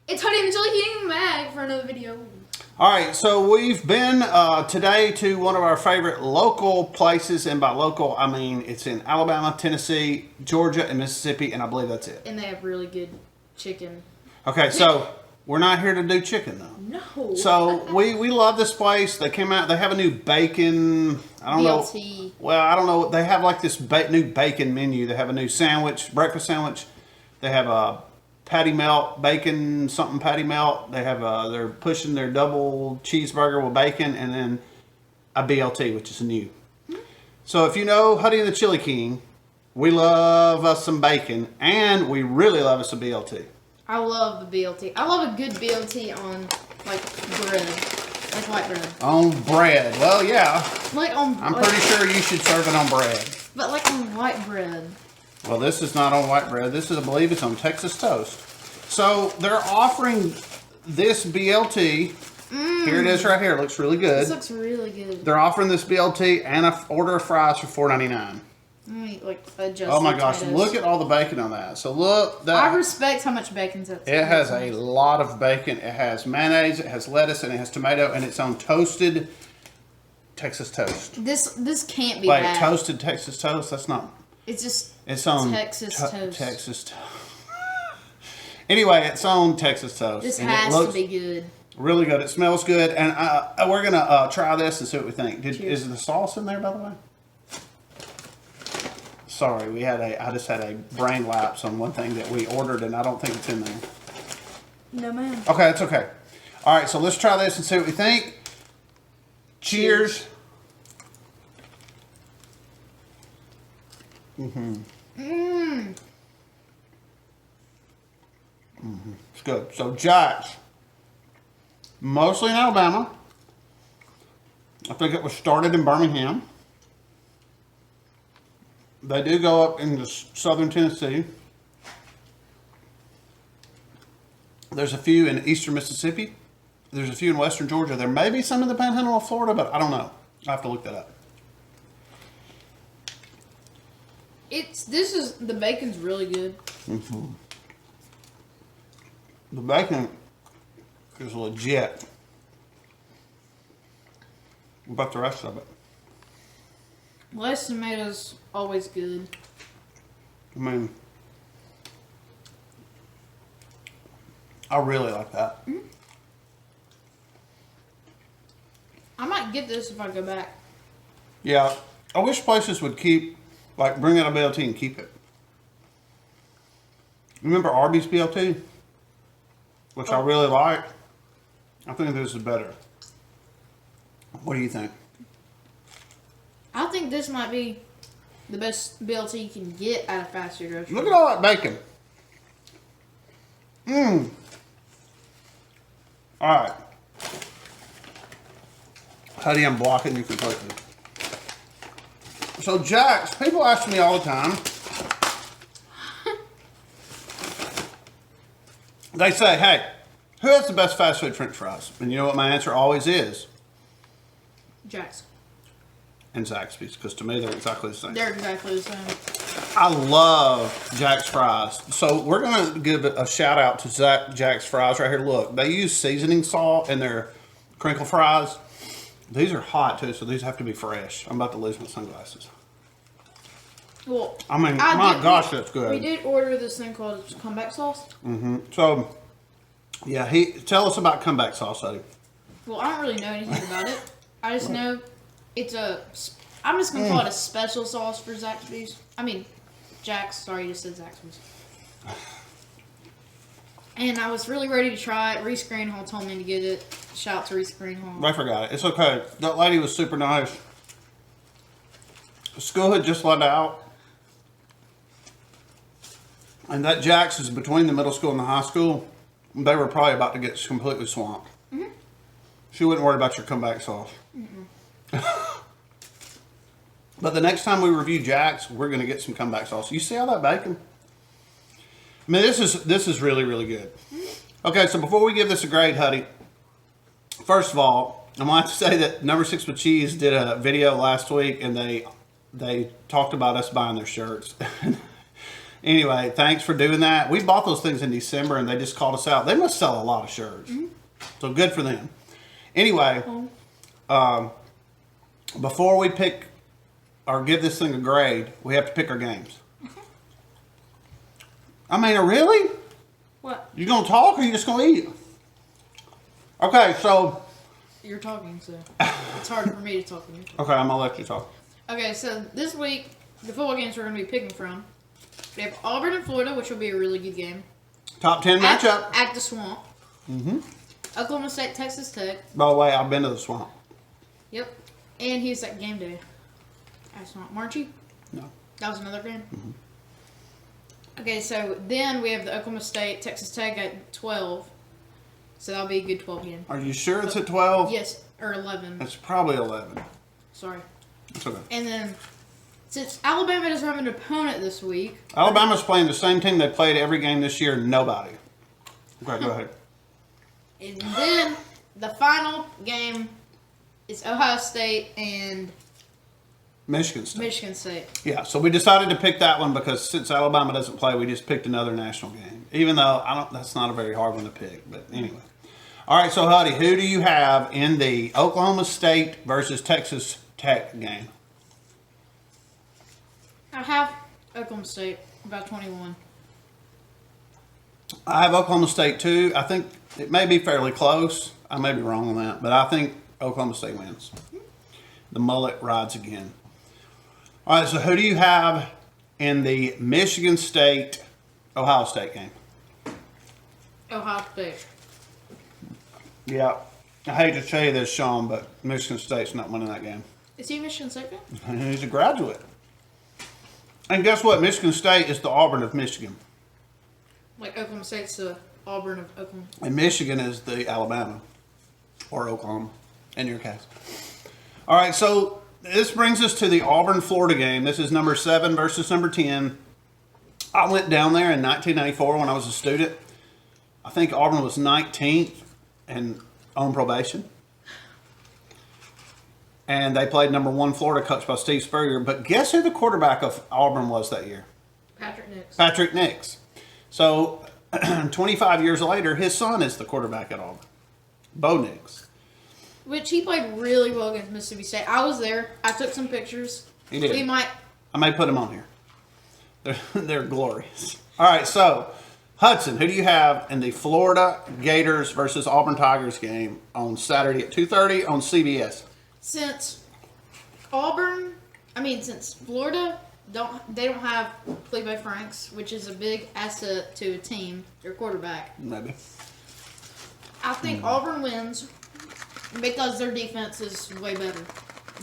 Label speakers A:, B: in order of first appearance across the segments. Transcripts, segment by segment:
A: It's Honey and Chili King Mag for another video.
B: All right, so we've been today to one of our favorite local places, and by local, I mean it's in Alabama, Tennessee, Georgia, and Mississippi, and I believe that's it.
A: And they have really good chicken.
B: Okay, so we're not here to do chicken, though.
A: No.
B: So we love this place. They came out, they have a new bacon, I don't
A: BLT.
B: know. Well, I don't know. They have like this new bacon menu. They have a new sandwich, breakfast sandwich. They have a patty melt, bacon something patty melt. They have they're pushing their double cheeseburger with bacon, and then a BLT, which is new. So if you know Honey and the Chili King, we love us some bacon, and we really love us a BLT.
A: I love the BLT. I love a good BLT on like bread, like white bread.
B: On bread, well, yeah.
A: Like on.
B: I'm pretty sure you should serve it on bread.
A: But like on white bread.
B: Well, this is not on white bread. This is, I believe, it's on Texas toast. So they're offering this BLT. Here it is right here. It looks really good.
A: This looks really good.
B: They're offering this BLT and an order of fries for $4.99.
A: Let me like adjust.
B: Oh my gosh!
A: potatoes.
B: Look at all the bacon on that. So look, that
A: I respect how much bacon's in it.
B: it has a lot of bacon. It has mayonnaise, it has lettuce, and it has tomato, and it's on toasted Texas toast.
A: This can't be
B: Wait,
A: bad.
B: toasted Texas toast? That's not.
A: It's just.
B: It's on
A: Texas toast.
B: Texas toast. Anyway, it's on Texas toast.
A: This
B: and
A: has
B: it looks
A: to be good.
B: really good. It smells good, and we're gonna try this and see what we think.
A: Cheers.
B: Is the sauce in there, by the way? Sorry, I just had a brain lapse on one thing that we ordered, and I don't think it's in there.
A: No man.
B: Okay, it's okay. All right, so let's try this and see what we think. Cheers. It's good. So Jack's, mostly in Alabama. I think it was started in Birmingham. They do go up into southern Tennessee. There's a few in eastern Mississippi. There's a few in western Georgia. There may be some in the panhandle of Florida, but I don't know. I have to look that up.
A: The bacon's really good.
B: The bacon is legit. What about the rest of it?
A: Less tomatoes always good.
B: I mean, I really like that.
A: I might get this if I go back.
B: Yeah, I wish places would bring out a BLT and keep it. Remember Arby's BLT? Which I really like. I think this is better. What do you think?
A: I think this might be the best BLT you can get at a fast food restaurant.
B: Look at all that bacon. Alright. Honey, I'm blocking you completely. So Jack's, people ask me all the time. They say, hey, who has the best fast food french fries? And you know what my answer always is?
A: Jack's.
B: And Zaxby's, because to me they're exactly the same.
A: They're exactly the same.
B: I love Jack's fries. So we're going to give a shout out to Jack's fries right here. Look, they use seasoning salt in their crinkle fries. These are hot too, so these have to be fresh. I'm about to lose my sunglasses.
A: Well,
B: I mean, my gosh, that's good.
A: We did order this thing called comeback sauce.
B: So, yeah, tell us about comeback sauce, Eddie.
A: Well, I don't really know anything about it. I just know it's I'm just gonna call it a special sauce for Zaxby's. I mean, Jack's. Sorry, you just said Zaxby's. And I was really ready to try it. Reese Greenhall told me to get it. Shout out to Reese Greenhall.
B: I forgot it. It's okay. That lady was super nice. School had just let out. And that Jack's is between the middle school and the high school. They were probably about to get completely swamped. She wouldn't worry about your comeback sauce. But the next time we review Jack's, we're going to get some comeback sauce. You see all that bacon? I mean, this is really, really good. Okay, so before we give this a grade, Huddy, first of all, I want to say that Number 6 with Cheese did a video last week, and they talked about us buying their shirts. Anyway, thanks for doing that. We bought those things in December, and they just called us out. They must sell a lot of shirts. So good for them. Anyway, before we pick or give this thing a grade, we have to pick our games. I mean, really?
A: What?
B: You gonna talk or you just gonna eat? Okay, so.
A: You're talking, so it's hard for me to talk when you talk.
B: Okay, I'm gonna let you talk.
A: Okay, so this week, the football games we're going to be picking from, we have Auburn and Florida, which will be a really good game.
B: Top 10 matchup.
A: At the Swamp. Oklahoma State, Texas Tech.
B: By the way, I've been to the Swamp.
A: Yep. And he's at game day. At Swamp. Weren't you?
B: No.
A: That was another game? Okay, so then we have the Oklahoma State, Texas Tech at 12. So that'll be a good 12 game.
B: Are you sure it's at 12?
A: Yes, or 11.
B: It's probably 11.
A: Sorry.
B: It's okay.
A: And then, since Alabama doesn't have an opponent this week.
B: Alabama's playing the same team they played every game this year. Nobody. Okay, go ahead.
A: And then the final game is Ohio State and
B: Michigan State.
A: Michigan State.
B: Yeah, so we decided to pick that one because since Alabama doesn't play, we just picked another national game. Even though that's not a very hard one to pick, but anyway. All right, so Huddy, who do you have in the Oklahoma State versus Texas Tech game?
A: I have Oklahoma State, about 21.
B: I have Oklahoma State too. I think it may be fairly close. I may be wrong on that, but I think Oklahoma State wins. The mullet rides again. All right, so who do you have in the Michigan State Ohio State game?
A: Ohio State.
B: Yeah, I hate to tell you this, Sean, but Michigan State's not winning that game.
A: Is he a Michigan State fan?
B: He's a graduate. And guess what? Michigan State is the Auburn of Michigan.
A: Like Oklahoma State's the Auburn of Oklahoma.
B: And Michigan is the Alabama. Or Oklahoma, in your case. All right, so this brings us to the Auburn-Florida game. This is number 7 versus number 10. I went down there in 1994 when I was a student. I think Auburn was 19th and on probation. And they played number 1 Florida, coached by Steve Spurrier. But guess who the quarterback of Auburn was that year?
A: Patrick Nix.
B: Patrick Nix. So 25 years later, his son is the quarterback at Auburn. Bo Nix.
A: Which he played really well against Mississippi State. I was there. I took some pictures.
B: He did.
A: I
B: may put them on here. They're glorious. All right, so Hudson, who do you have in the Florida Gators versus Auburn Tigers game on Saturday at 2:30 on CBS?
A: Since Florida they don't have Felipe Franks, which is a big asset to a team, their quarterback.
B: Maybe.
A: I think Auburn wins because their defense is way better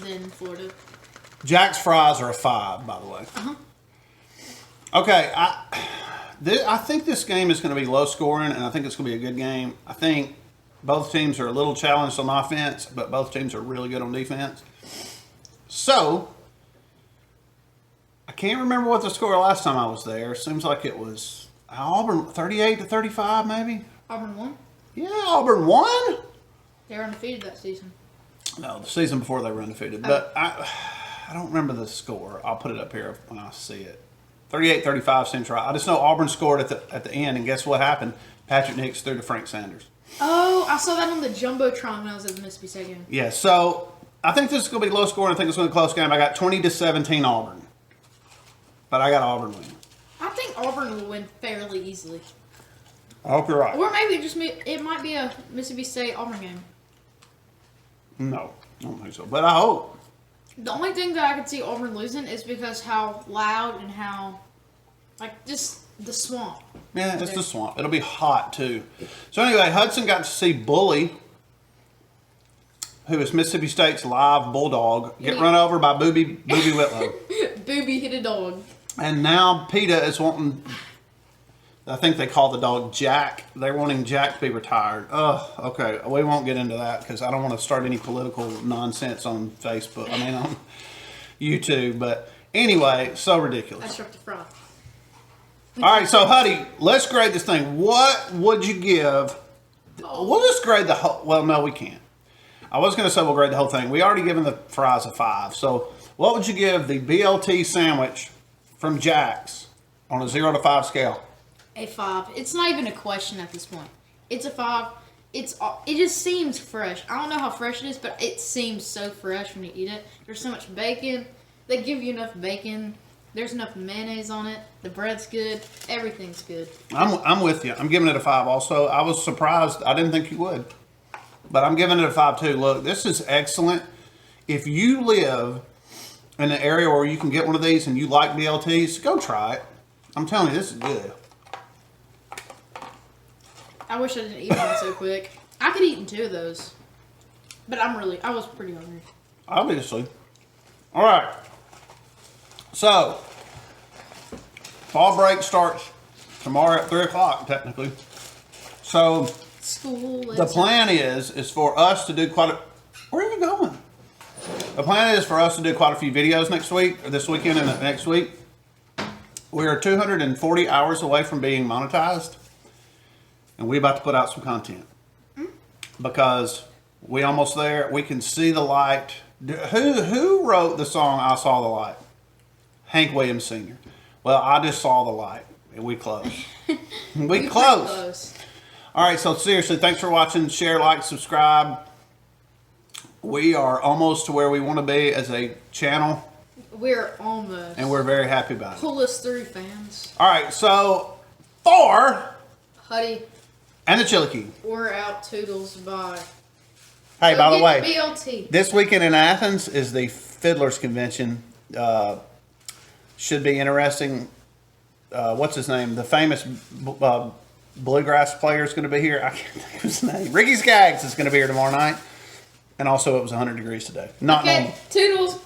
A: than Florida.
B: Jack's fries are a 5, by the way. Okay, I think this game is going to be low scoring, and I think it's going to be a good game. I think both teams are a little challenged on offense, but both teams are really good on defense. So, I can't remember what the score last time I was there. Seems like it was Auburn 38-35, maybe.
A: Auburn won?
B: Yeah, Auburn won.
A: They were undefeated that season.
B: No, the season before they were undefeated. But I don't remember the score. I'll put it up here when I see it. 38-35 seems right. I just know Auburn scored at the end, and guess what happened? Patrick Nix threw to Frank Sanders.
A: Oh, I saw that on the Jumbotron when I was at the Mississippi State game.
B: Yeah, so I think this is going to be low scoring. I think it's going to be a close game. I got 20-17 Auburn. But I got Auburn winning.
A: I think Auburn will win fairly easily.
B: I hope you're right.
A: Or maybe it might be a Mississippi State Auburn game.
B: No, I don't think so. But I hope.
A: The only thing that I could see Auburn losing is because how loud and how, just the swamp.
B: Yeah, it's the swamp. It'll be hot, too. So anyway, Hudson got to see Bully, who is Mississippi State's live bulldog, get run over by Booby Whitlow.
A: Booby hit a dog.
B: And now PETA is wanting, I think they call the dog Jack. They're wanting Jack to be retired. Oh, okay. We won't get into that because I don't want to start any political nonsense on Facebook. On YouTube. But anyway, so ridiculous.
A: I struck the frog.
B: All right, so Huddy, let's grade this thing. What would you give? We'll just grade the whole. Well, no, we can't. I was going to say we'll grade the whole thing. We already given the fries a 5. So what would you give the BLT sandwich from Jack's On a 0 to 5 scale.
A: A 5. It's not even a question at this point. It's a 5. It just seems fresh. I don't know how fresh it is, but it seems so fresh when you eat it. There's so much bacon. They give you enough bacon. There's enough mayonnaise on it. The bread's good. Everything's good.
B: I'm with you. I'm giving it a 5 also. I was surprised. I didn't think you would. But I'm giving it a 5 too. Look, this is excellent. If you live in an area where you can get one of these and you like BLTs, go try it. I'm telling you, this is good.
A: I wish I didn't eat one so quick. I could eat 2 of those. But I was pretty hungry.
B: Obviously. All right. So, fall break starts tomorrow at 3 o'clock, technically. So,
A: School.
B: the plan is for us to do quite a... Where are you going? The plan is for us to do quite a few videos next week, or this weekend and next week. We are 240 hours away from being monetized. And we're about to put out some content. Because we almost there. We can see the light. Who wrote the song I Saw the Light? Hank Williams Sr. Well, I just saw the light. And we close. we close. All right, so seriously, thanks for watching. Share, like, subscribe. We are almost to where we want to be as a channel.
A: We're almost.
B: And we're very happy about it.
A: Pull us through, fans.
B: All right, so for
A: Huddy.
B: And the Chili King.
A: We're out. Toodles. Bye.
B: Hey, by the way,
A: BLT.
B: This weekend in Athens is the Fiddlers Convention. Should be interesting. What's his name? The famous bluegrass player is going to be here. I can't think of his name. Ricky Skaggs is going to be here tomorrow night. And also, it was 100 degrees today. Not normal.
A: Toodles.